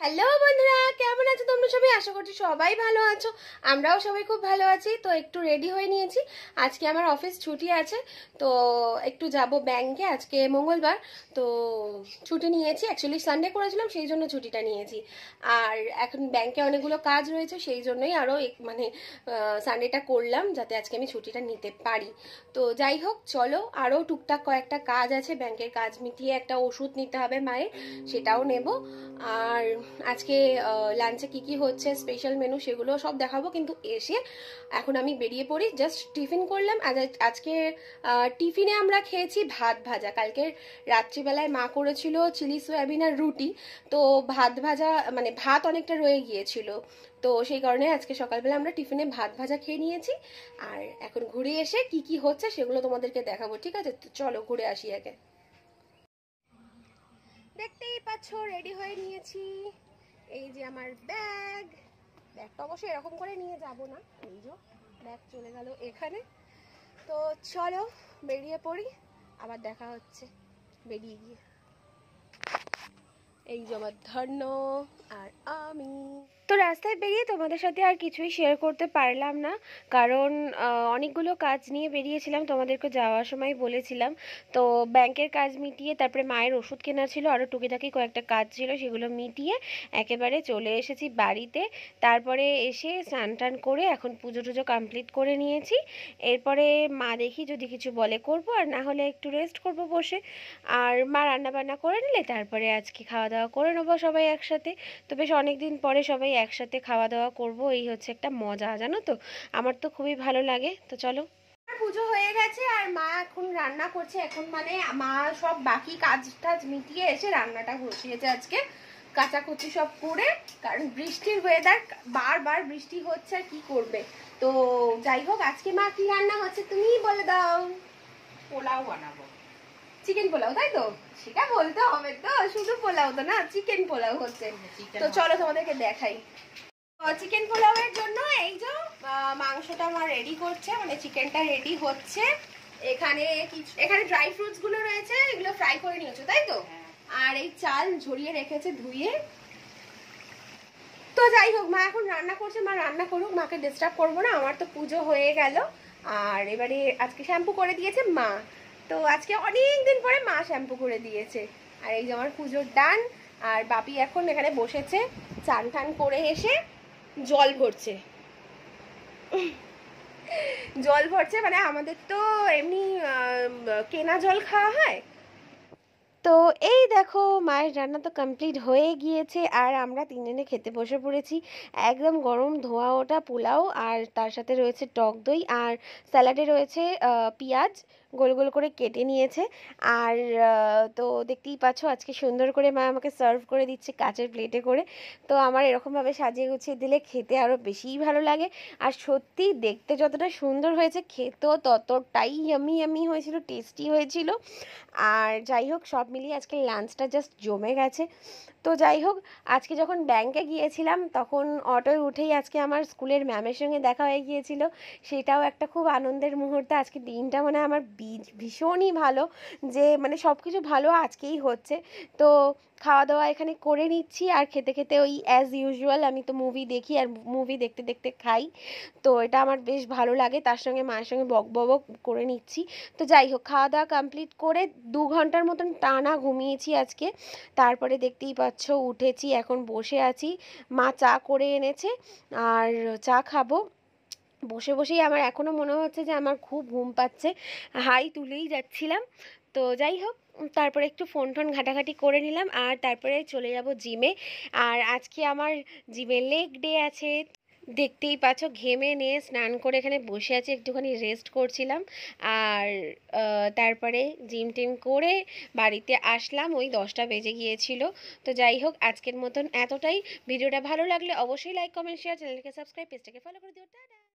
Hello বন্ধুরা, কেমন আছো তোমরা সবাই? আশা করছি সবাই ভালো আছো। আমরাও সবাই খুব ভালো আছি। তো একটু রেডি হয়ে নিয়েছি। আজকে আমার অফিস ছুটি আছে, তো একটু যাব ব্যাংকে। আজকে মঙ্গলবার, তো ছুটি নিয়েছি। অ্যাকচুয়ালি সানডে করেছিলাম, সেই জন্য ছুটিটা নিয়েছি। আর এখন ব্যাংকে অনেকগুলো কাজ রয়েছে, সেই জন্যই আরও মানে সানডেটা করলাম, যাতে আজকে আমি ছুটিটা নিতে পারি। তো যাই হোক, চলো, আরও টুকটাক কয়েকটা কাজ আছে। ব্যাংকের কাজ মিটিয়ে একটা ওষুধ নিতে হবে মায়ের, সেটাও নেব। আর আজকে লাঞ্চে কি কি হচ্ছে, স্পেশাল মেনু, সেগুলো সব দেখাবো। কিন্তু এসে এখন আমি বেরিয়ে পড়ি। জাস্ট টিফিন করলাম। আজকে টিফিনে আমরা খেয়েছি ভাত ভাজা। কালকে রাত্রিবেলায় মা করেছিল চিলি সয়াবিন আর রুটি, তো ভাত ভাজা মানে ভাত অনেকটা রয়ে গিয়েছিল, তো সেই কারণে আজকে সকালবেলা আমরা টিফিনে ভাত ভাজা খেয়ে নিয়েছি। আর এখন ঘুরে এসে কি কি হচ্ছে সেগুলো তোমাদেরকে দেখাবো, ঠিক আছে? তো চলো ঘুরে আসি আগে। দেখতেই পাচ্ছ রেডি হয়ে নিয়েছি। এই যে আমার ব্যাগটা অবশ্যই এরকম করে নিয়ে যাব না, এই যে ব্যাগ চলে গেল এখানে। তো চলো বেরিয়ে পড়ি, আবার দেখা হচ্ছে বেরিয়ে গিয়ে। এই যে আমার ধন্য আর আমি। তো রাস্তায় বেরিয়ে তোমাদের সাথে আর কিছুই শেয়ার করতে পারলাম না, কারণ অনেকগুলো কাজ নিয়ে বেরিয়েছিলাম, তোমাদেরকে যাওয়ার সময় বলেছিলাম। তো ব্যাংকের কাজ মিটিয়ে তারপরে মায়ের ওষুধ কেনা ছিল, আরও টুকিটাকি কয়েকটা কাজ ছিল, সেগুলো মিটিয়ে একেবারে চলে এসেছি বাড়িতে। তারপরে এসে স্নান টান করে এখন পুজো টুজো কমপ্লিট করে নিয়েছি। এরপরে মা দেখি যদি কিছু বলে করব, আর না হলে একটু রেস্ট করব বসে। আর মা রান্না বান্না করে নিলে তারপরে আজকে খাওয়া দাওয়া করে নেবো সবাই একসাথে। তো বেশ অনেকদিন পরে সবাই একসাথে খাওয়া দাওয়া করব, এই হচ্ছে একটা মজা, জানো তো, আমার তো খুবই ভালো লাগে। তো চলো, পুজো হয়ে গেছে আর মা এখন রান্না করছে। এখন মানে মা সব বাকি কাজ টাজ মিটিয়ে এসে রান্নাটা বসিয়েছে আজকে, কাচাকুচি সব করে। কারণ বৃষ্টির ওয়েদার, বারবার বৃষ্টি হচ্ছে, আর কি করবে। তো যাই হোক, আজকে মা কি রান্না হচ্ছে তুমিই বলে দাও। পোলাও বানাবো। চিকেন পোলাও, তাই তো? সেটা বলতে হবে তো, শুধু পোলাও তো না, চিকেন পোলাও হচ্ছে। তো চলো তোমাদেরকে দেখাই। চিকেন পোলাওয়ের জন্য এই যে মাংসটা আমার রেডি করছে, মানে চিকেনটা রেডি হচ্ছে। এখানে এখানে ড্রাই ফ্রুটস গুলো রয়েছে, এগুলো ফ্রাই করে নিয়েছো তাই তো? আর এই চাল ঝরিয়ে রেখেছে ধুয়ে। তো যাই হোক, মা এখন রান্না করছে, মা রান্না করুক, মাকে ডিস্টার্ব করবো না, আমার তো পুজো হয়ে গেল। আর এবারে আজকে শ্যাম্পু করে দিয়েছে মা, তো আজকে অনেক দিন পরে মা শ্যাম্পু করে দিয়েছে। আর এই যে আমার পুজোর ডান। আর বাপি এখন এখানে বসেছে, চান টান করে এসে জল ভরছে। জল ভরছে মানে আমাদের তো এমনি কেনা জল খাওয়া হয়। তো এই দেখো, মায়ের রান্না তো কমপ্লিট হয়ে গিয়েছে, আর আমরা তিনজনে খেতে বসে পড়েছি। একদম গরম ধোয়া ওঠা পোলাও, আর তার সাথে রয়েছে টক দই, আর স্যালাডে রয়েছে পেঁয়াজ গোল গোল করে কেটে নিয়েছে। আর তো দেখতেই পাচ্ছ আজকে সুন্দর করে মা আমাকে সার্ভ করে দিচ্ছে কাচের প্লেটে করে। তো আমার এরকমভাবে সাজিয়ে গুছিয়ে দিলে খেতে আরও বেশিই ভালো লাগে। আর সত্যি দেখতে যতটা সুন্দর হয়েছে, খেতেও ততটাই ইয়ামি ইয়ামি হয়েছিল, টেস্টি হয়েছিল। আর যাই হোক, সব মিলিয়ে আজকে লাঞ্চটা জাস্ট জমে গেছে। তো যাই হোক, আজকে যখন ব্যাংকে গিয়েছিলাম তখন অটোয় উঠেই আজকে আমার স্কুলের ম্যামের সঙ্গে দেখা হয়ে গিয়েছিল। সেটাও একটা খুব আনন্দের মুহূর্ত। আজকে দিনটা মানে আমার ভীষণই ভালো, যে মানে সব কিছু ভালো আজকেই হচ্ছে। তো খাওয়া দাওয়া এখানে করে নিচ্ছি, আর খেতে খেতে ওই অ্যাজ ইউজুয়াল আমি তো মুভি দেখি, আর মুভি দেখতে দেখতে খাই। তো এটা আমার বেশ ভালো লাগে, তার সঙ্গে মায়ের সঙ্গে বক বক করে নিচ্ছি। তো যাই হোক, খাওয়া দাওয়া কমপ্লিট করে 2 ঘন্টার মতন টানা ঘুমিয়েছি আজকে। তারপরে দেখতেই পাচ্ছ উঠেছি, এখন বসে আছি। মা চা করে এনেছে, আর চা খাবো। বসে বসেই আমার এখনও মনে হচ্ছে যে আমার খুব ঘুম পাচ্ছে, হাই তুলেই যাচ্ছিলাম। তো যাই হোক, তারপরে একটু ফোন টোন ঘাটাঘাটি করে নিলাম, আর তারপরে চলে যাব জিমে। আর আজকে আমার জিমে লেগ ডে আছে। দেখতেই পাচ্ছ ঘেমে নিয়ে স্নান করে এখানে বসে আছি, একটুখানি রেস্ট করছিলাম। আর তারপরে জিম টিম করে বাড়িতে আসলাম, ওই 10টা বেজে গিয়েছিল। তো যাই হোক, আজকের মতন এতটাই। ভিডিওটা ভালো লাগলে অবশ্যই লাইক কমেন্ট শেয়ার, চ্যানেলকে সাবস্ক্রাইব, পেজটাকে ফলো করে দিও। টাটা।